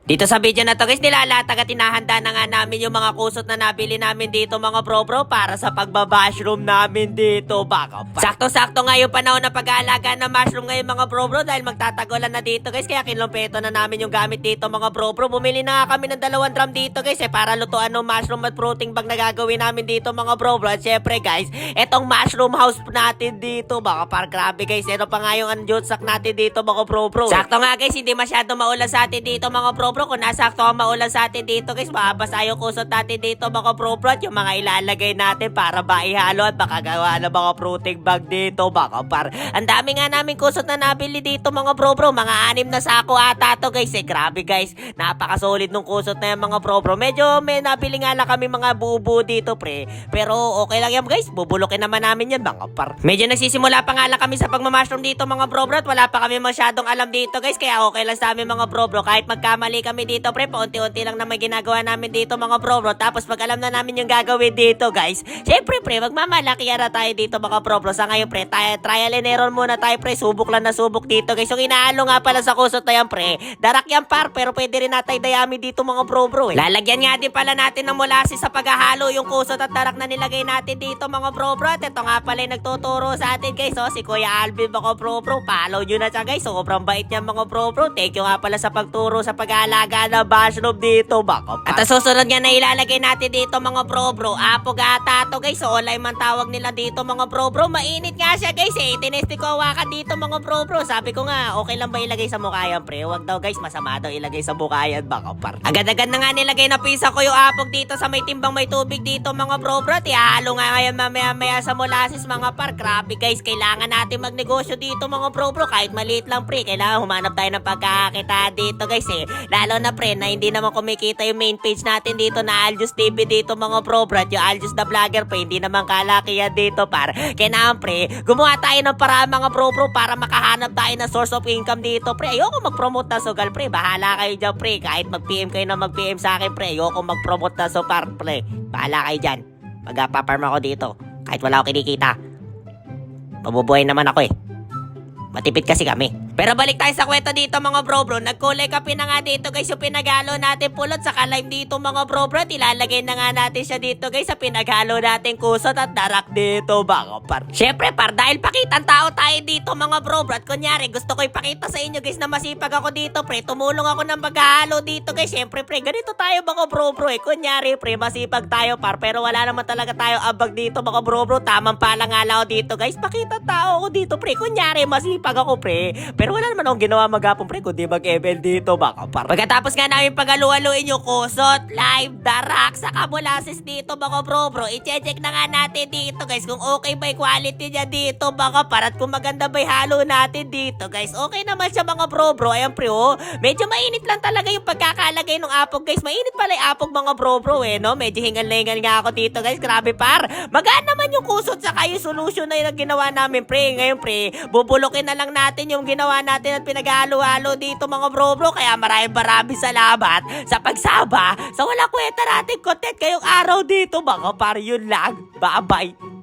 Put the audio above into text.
Dito sa video na to guys, nilalataga tinahanda na nga namin yung mga kusot na nabili namin dito mga bro para sa pagbabashroom namin dito. Baka pa. Sakto-sakto nga yung panahon na pag-aalaga ng mushroom ngayon mga bro dahil magtatagulan na dito guys. Kaya kinumpeto na namin yung gamit dito mga bro. Bumili na nga kami ng 2 drum dito guys para lutuan ng mushroom at protein bag na gagawin namin dito mga bro. At syempre guys, etong mushroom house natin dito baka par grabe guys. Ito pa nga yung anjutsak natin dito mga bro. Sakto nga guys, hindi masyado maulan sa atin dito mga bro. Kung nasakto ang maulan sa atin dito guys, mababasa yung kusot natin dito mga bro at yung mga ilalagay natin para maihalo at makagawa ng mga protein bag dito baka par. Ang dami nga namin kusot na nabili dito mga bro, mga 6 na sako ata to guys. Grabe guys, napakasolid nung kusot na yan mga bro. Medyo may nabili nga lang kami mga bubo dito pre, pero okay lang yan guys, bubulokin naman namin yan mga par. Medyo nagsisimula pa nga lang kami sa pagmamashroom dito mga bro at wala pa kami masyadong alam dito guys, kaya okay lang sa amin mga bro. Kahit magkamali kami dito pre, paunti-unti lang naman ginagawa namin dito mga bro. Tapos pag alam na namin yung gagawin dito guys, syempre pre, magmamalaki na tayo dito mga bro. Sa ngayon pre, trial and error muna tayo pre, subok lang na subok dito guys. Yung inaalo nga pala sa kusot na yan pre, darak yan par, pero pwede rin natin dayami dito mga bro Lalagyan nga din pala natin ng molasses sa paghahalo yung kusot at darak na nilagay natin dito mga bro. At ito nga pala yung nagtuturo sa atin guys, si Kuya Alvin mga bro. Follow nyo na siya guys, sobrang bait niya mga bro. Thank you nga pala sa pagturo sa pag-aalaga ng mushroom dito baka pa. At ang susunod nga na ilalagay natin dito mga bro, apog ata to guys. So online man tawag nila dito mga bro. Mainit nga siya guys tinesti ko hawakan dito mga bro. Sabi ko nga, okay lang ba ilagay sa mukha yan pre? Wag daw guys, masama daw ilagay sa mukha yan baka par. Agad-agad na nga nilagay na pisa ko yung apog dito sa may timbang may tubig dito mga bro. Ihalo nga ngayon mamaya sa molasses mga par. Grabe guys, kailangan natin magnegosyo dito mga bro. Kahit maliit lang pre, kailangan humanap tayo ng pagkakita dito guys Lalo na pre, na hindi naman kumikita yung main page natin dito na Aljus TV dito mga bro. Yung Aljus the Vlogger pre, hindi naman kalakihan dito par. Kaya naman pre, gumawa tayo ng paraan mga bro para makahanap tayo ng source of income dito pre. Ayoko mag-promote na sugal pre, bahala kayo dyan pre. Kahit mag-PM kayo na mag-PM sa akin pre, ayoko mag-promote na sopar pre. Bahala kayo dyan, mag-paparm ako dito. Kahit wala ako kinikita, mabubuhay naman ako matipid kasi kami. Pero balik tayo sa kwento dito mga bro. Nagkulay kape na nga dito guys yung pinaghalo natin pulot sa lime dito mga bro. Ilalagay na nga natin siya dito guys sa pinaghalo natin kusot at darak dito baka par. Syempre par, dahil pakitang tao tayo dito mga bro. At kunyari gusto ko ipakita sa inyo guys na masipag ako dito pre. Tumulong ako ng paghalo dito guys. Syempre pre, ganito tayo mga bro Kunyari pre, masipag tayo par, pero wala naman talaga tayo abag dito mga bro. Tamang palang alaw dito guys. Pakita tao ako dito pre. Kunyari masipag ako pre, pero wala naman akong ginawa maghapon pre, kundi mag-ML dito baka par. Pagkatapos nga namin pag-alu-aluin yung kusot, live, darak, saka molasses dito mga bro. I-check na nga natin dito guys kung okay ba yung quality niya dito baka par, at kung maganda ba yung halo natin dito guys. Okay naman siya mga bro. Ayan pre medyo mainit lang talaga yung pagkakalagay ng apog guys. Mainit pala yung apog mga bro no? Medyo hingal-hingal nga ako dito guys. Grabe par, magaan naman yung kusot saka yung solution na yung ginawa namin pre. Ngayon pre, bubulokin na lang natin yung ginawa natin at pinaghalo-halo dito mga bro. Kaya maraming salamat sa pagsaba sa wala kwenta natin content ngayong araw dito mga par. Yun lang, bye bye.